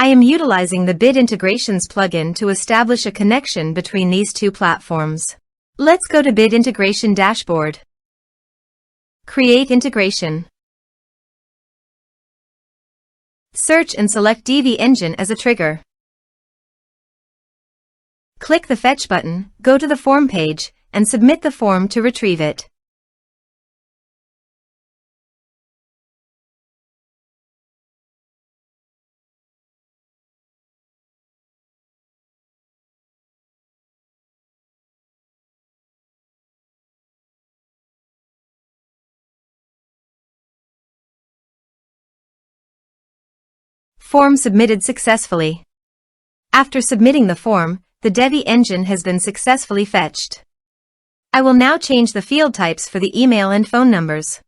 I am utilizing the Bit Integrations plugin to establish a connection between these two platforms. Let's go to Bit Integration Dashboard. Create integration. Search and select Divi Engine as a trigger. Click the Fetch button, go to the form page, and submit the form to retrieve it. Form submitted successfully. After submitting the form, the Divi engine has been successfully fetched. I will now change the field types for the email and phone numbers.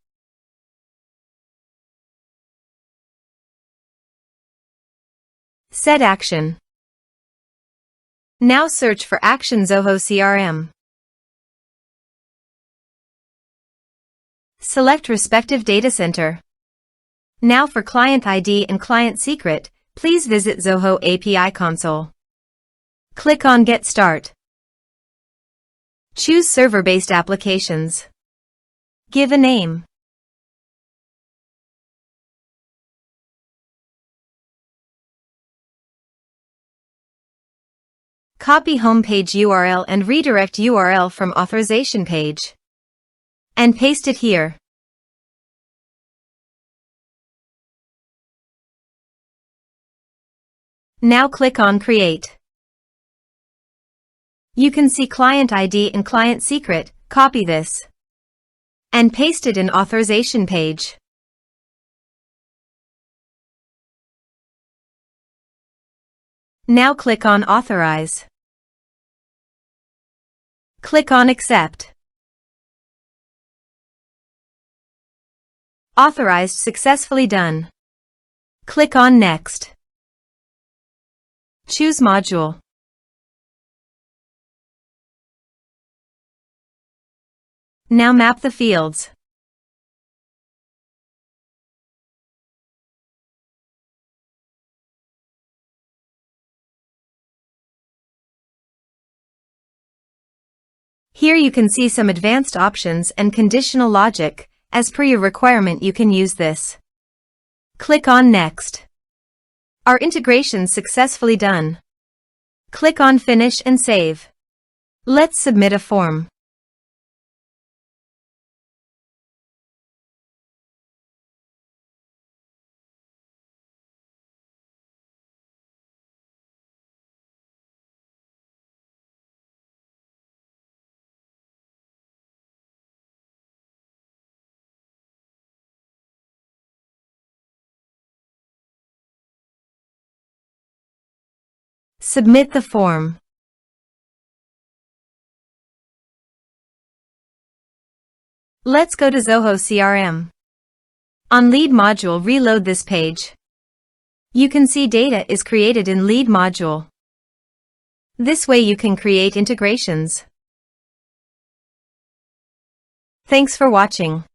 Set action. Now search for Action Zoho CRM. Select respective data center. Now for client ID and client secret, please visit Zoho API console. Click on Get Start. Choose server-based applications. Give a name. Copy homepage URL and redirect URL from authorization page. And paste it here. Now click on Create. You can see client ID and client secret. Copy this and paste it in authorization page. Now click on Authorize. Click on Accept. Authorized successfully done. Click on Next. Choose module. Now map the fields. Here you can see some advanced options and conditional logic. As per your requirement, you can use this. Click on Next. Our integration successfully done. Click on Finish and Save. Let's submit a form. Submit the form. Let's go to Zoho CRM. On Lead module, reload this page. You can see data is created in Lead module. This way you can create integrations. Thanks for watching.